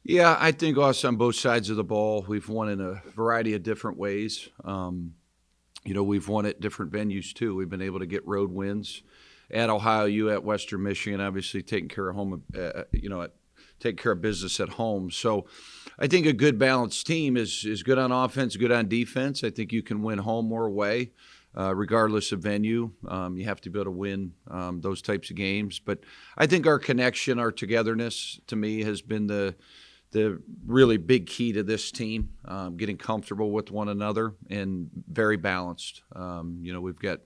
Yeah, I think us on both sides of the ball, we've won in a variety of different ways. We've won at different venues too. We've been able to get road wins at Ohio U, at Western Michigan, obviously taking care of home, taking care of business at home. So I think a good balanced team is good on offense, good on defense. I think you can win home or away, regardless of venue. You have to be able to win those types of games. But I think our connection, our togetherness, to me, has been the really big key to this team, getting comfortable with one another and very balanced. We've got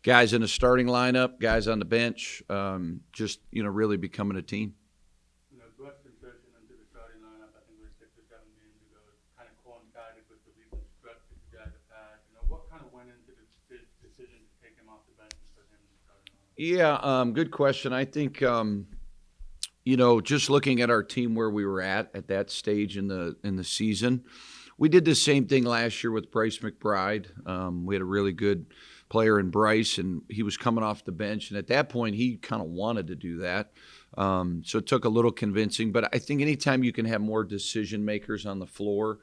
guys in the starting lineup, guys on the bench, really becoming a team. Western transition into the starting lineup, I think it was 6 or 7 games ago, kind of coincided with the recent stretch that you guys have had. What kind of went into the decision to take him off the bench and put him in the starting lineup? Yeah, good question. I think just looking at our team where we were at that stage in the season, we did the same thing last year with Bryce McBride. We had a really good player in Bryce, and he was coming off the bench. And at that point, he kind of wanted to do that. So it took a little convincing. But I think anytime you can have more decision makers on the floor,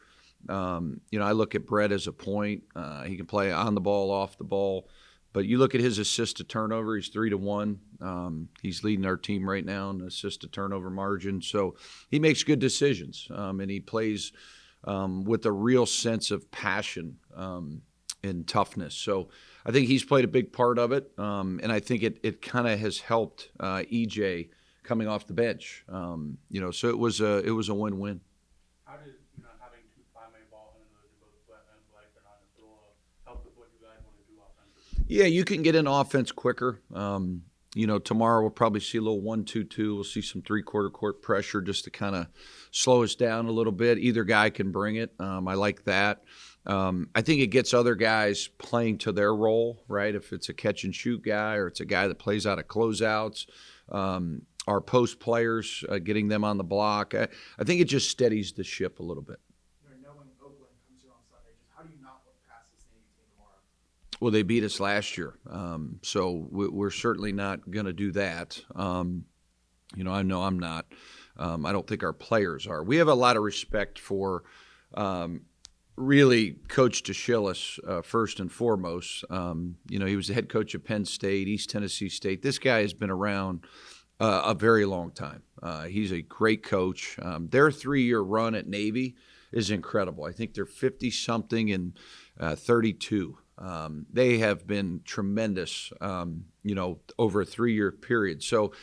I look at Brett as a point. He can play on the ball, off the ball. But you look at his assist to turnover, he's 3-1. He's leading our team right now in assist to turnover margin. So he makes good decisions, and he plays with a real sense of passion and toughness. So I think he's played a big part of it, and I think it kind of has helped EJ coming off the bench. So it was a win-win. How did having two primary ball handlers in both Brett and Bryce and on the floor help with what you guys want to do offensively? Yeah, you can get in offense quicker. Tomorrow we'll probably see a little 1-2-2. We'll see some three-quarter court pressure just to kind of slow us down a little bit. Either guy can bring it. I like that. I think it gets other guys playing to their role, right? If it's a catch-and-shoot guy or it's a guy that plays out of closeouts, our post players, getting them on the block. I think it just steadies the ship a little bit. Knowing Oakland comes here on Sunday, just how do you not look past this Navy team tomorrow? Well, they beat us last year, so we're certainly not going to do that. I know I'm not. I don't think our players are. We have a lot of respect for really Coach DeShillis, first and foremost. He was the head coach of Penn State, East Tennessee State. This guy has been around a very long time. He's a great coach. Their 3-year run at Navy is incredible. I think they're 50-something and 32. They have been tremendous, over a 3-year period. So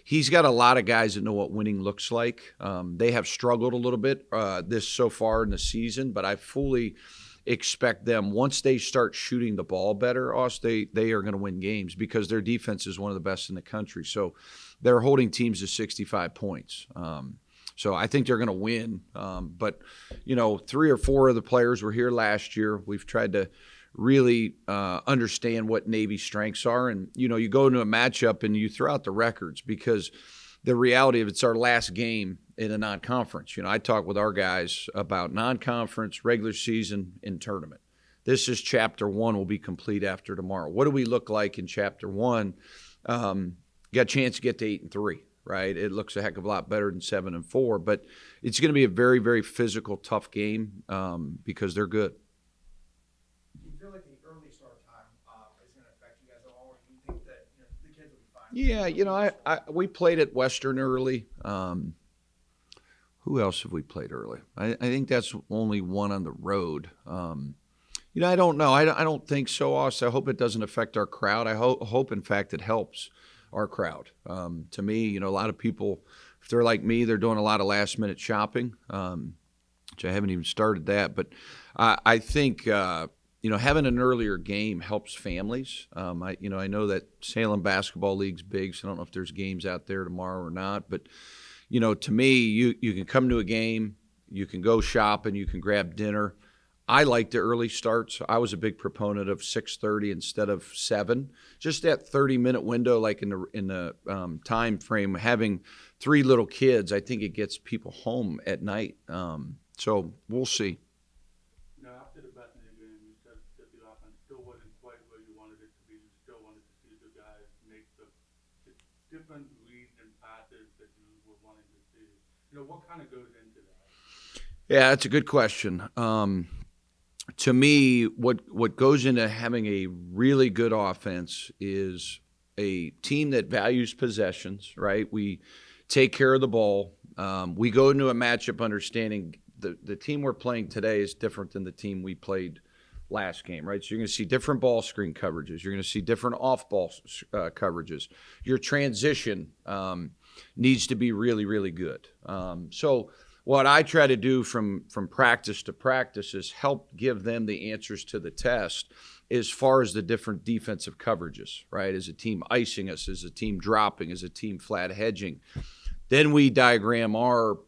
he's got a lot of guys that know what winning looks like. They have struggled a little bit this so far in the season, but I fully expect them, once they start shooting the ball better, they are going to win games because their defense is one of the best in the country. So they're holding teams to 65 points. So I think they're going to win. But 3 or 4 of the players were here last year. We've tried to really understand what Navy's strengths are. And, you go into a matchup and you throw out the records because the reality of it's our last game in a non-conference. I talk with our guys about non-conference, regular season, and tournament. This is chapter 1 will be complete after tomorrow. What do we look like in chapter 1? Got a chance to get to 8-3, right? It looks a heck of a lot better than 7-4, but it's going to be a very, very physical, tough game because they're good. Do you feel like the early start time is going to affect you guys at all, or do you think that the kids will be fine? Yeah, we played at Western early. Who else have we played early? I think that's only one on the road. I don't know. I don't think so, Austin. I hope it doesn't affect our crowd. I hope, in fact, it helps our crowd. To me, a lot of people, if they're like me, they're doing a lot of last-minute shopping, which I haven't even started that. But I think having an earlier game helps families. I know that Salem Basketball League's big, so I don't know if there's games out there tomorrow or not. But to me, you can come to a game, you can go shopping, you can grab dinner. I like the early starts. I was a big proponent of 6:30 instead of 7. Just that 30-minute window, like in the time frame, having 3 little kids, I think it gets people home at night. So we'll see. After the Bethany game, you said that the offense still wasn't quite where you wanted it to be. You still wanted to see the guys make the different reads and passes that you were wanting to see. What kind of goes into that? Yeah, that's a good question. To me, what goes into having a really good offense is a team that values possessions, right? We take care of the ball. We go into a matchup understanding the team we're playing today is different than the team we played last game, right? So you're going to see different ball screen coverages. You're going to see different off-ball coverages. Your transition needs to be really, really good. So what I try to do from practice to practice is help give them the answers to the test as far as the different defensive coverages, right? Is a team icing us? Is a team dropping? Is a team flat hedging? Then we diagram our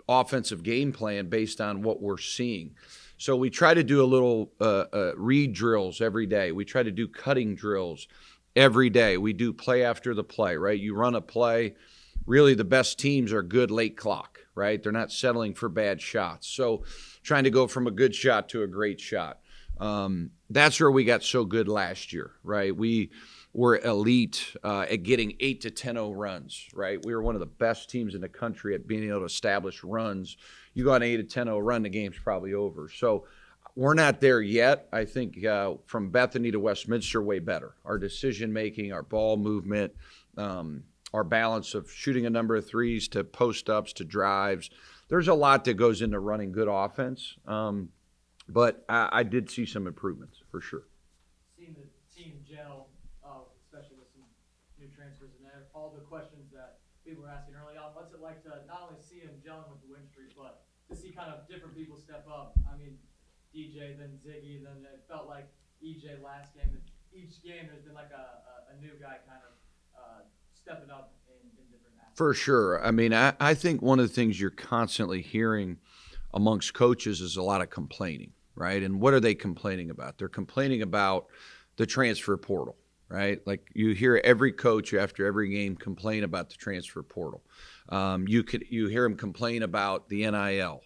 offensive game plan based on what we're seeing. So we try to do a little read drills every day. We try to do cutting drills every day. We do play after the play, right? You run a play. Really, the best teams are good late clock, right? They're not settling for bad shots. So trying to go from a good shot to a great shot. That's where we got so good last year, right? We were elite at getting 8 to 10-0 runs, right? We were one of the best teams in the country at being able to establish runs. You go on an 8 to 10-0 run, the game's probably over. So we're not there yet. I think from Bethany to Westminster, way better. Our decision-making, our ball movement, our balance of shooting a number of threes to post-ups to drives. There's a lot that goes into running good offense, but I did see some improvements for sure. Seeing the team gel, especially with some new transfers in there, all the questions that people were asking early on, what's it like to not only see him gelling with the win streak, but to see kind of different people step up? I mean, DJ, then Ziggy, then it felt like EJ last game. Each game there's been like a new guy kind of stepping up in different aspects. For sure. I mean, I think one of the things you're constantly hearing amongst coaches is a lot of complaining, right? And what are they complaining about? They're complaining about the transfer portal, right? Like you hear every coach after every game complain about the transfer portal. You hear them complain about the NIL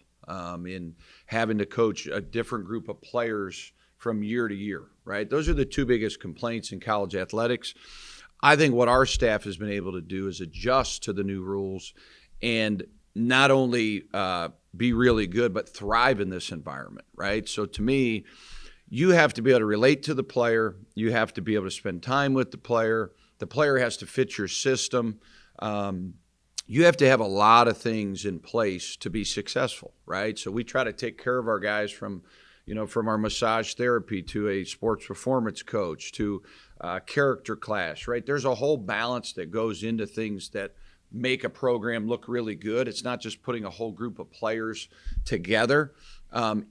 in having to coach a different group of players from year to year, right? Those are the two biggest complaints in college athletics. I think what our staff has been able to do is adjust to the new rules and not only be really good, but thrive in this environment, right? So to me, you have to be able to relate to the player. You have to be able to spend time with the player. The player has to fit your system. You have to have a lot of things in place to be successful, right? So we try to take care of our guys from our massage therapy to a sports performance coach to character class, right? There's a whole balance that goes into things that make a program look really good. It's not just putting a whole group of players together.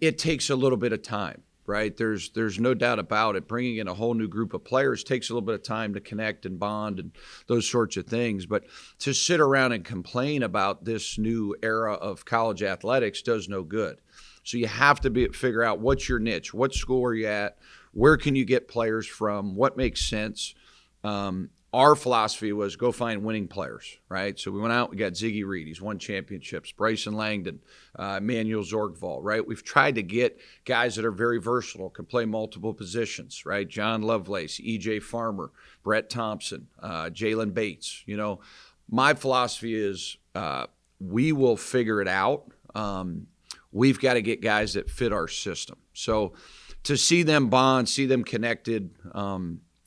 It takes a little bit of time, right? There's no doubt about it. Bringing in a whole new group of players takes a little bit of time to connect and bond and those sorts of things. But to sit around and complain about this new era of college athletics does no good. So you have to figure out what's your niche, what school are you at, where can you get players from, what makes sense. Our philosophy was go find winning players, right? So we went out, we got Ziggy Reed, he's won championships, Bryson Langdon, Emmanuel Zorgval, right? We've tried to get guys that are very versatile, can play multiple positions, right? John Lovelace, E.J. Farmer, Brett Thompson, Jalen Bates. My philosophy is we will figure it out. We've got to get guys that fit our system. So to see them bond, see them connected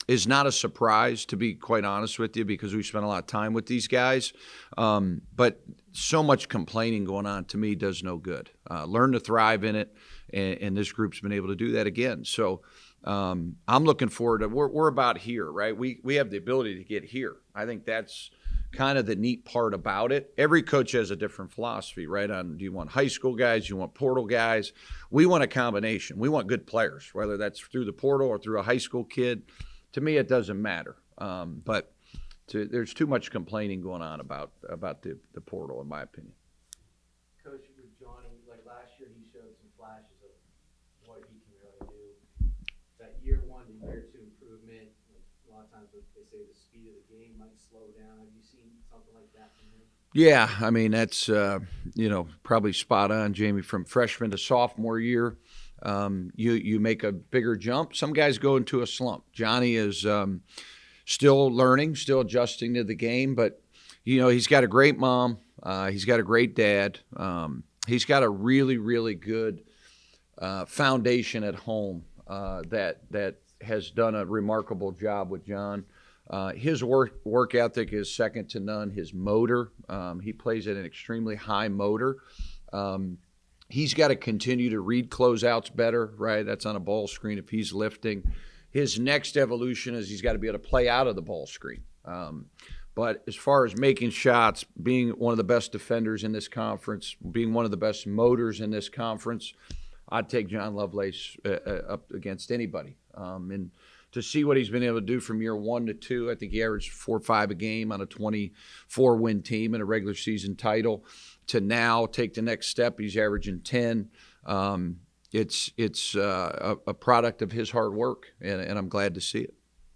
is not a surprise, to be quite honest with you, because we spent a lot of time with these guys. But so much complaining going on, to me, does no good. Learn to thrive in it, and this group's been able to do that again. So I'm looking forward to we're about here, right? We have the ability to get here. I think that's kind of the neat part about it. Every coach has a different philosophy, right? On do you want high school guys, you want portal guys? We want a combination. We want good players, whether that's through the portal or through a high school kid. To me, it doesn't matter. But there's too much complaining going on about the portal, in my opinion. Coach, with Johnny, like last year, he showed some flashes of what he can really do. That year one to year two improvement, like a lot of times they say the speed of the game might slow down. Have you seen something like that from him? Yeah, I mean, that's, probably spot on, Jamie. From freshman to sophomore year, you make a bigger jump. Some guys go into a slump. Johnny is still learning, still adjusting to the game, but, he's got a great mom. He's got a great dad. He's got a really, really good foundation at home that has done a remarkable job with John. His work ethic is second to none. His motor, he plays at an extremely high motor. He's got to continue to read closeouts better, right? That's on a ball screen if he's lifting. His next evolution is he's got to be able to play out of the ball screen. But as far as making shots, being one of the best defenders in this conference, being one of the best motors in this conference, I'd take John Lovelace up against anybody. And to see what he's been able to do from year 1 to 2, I think he averaged 4 or 5 a game on a 24-win team in a regular season title, to now take the next step. He's averaging 10. It's a product of his hard work, and I'm glad to see it.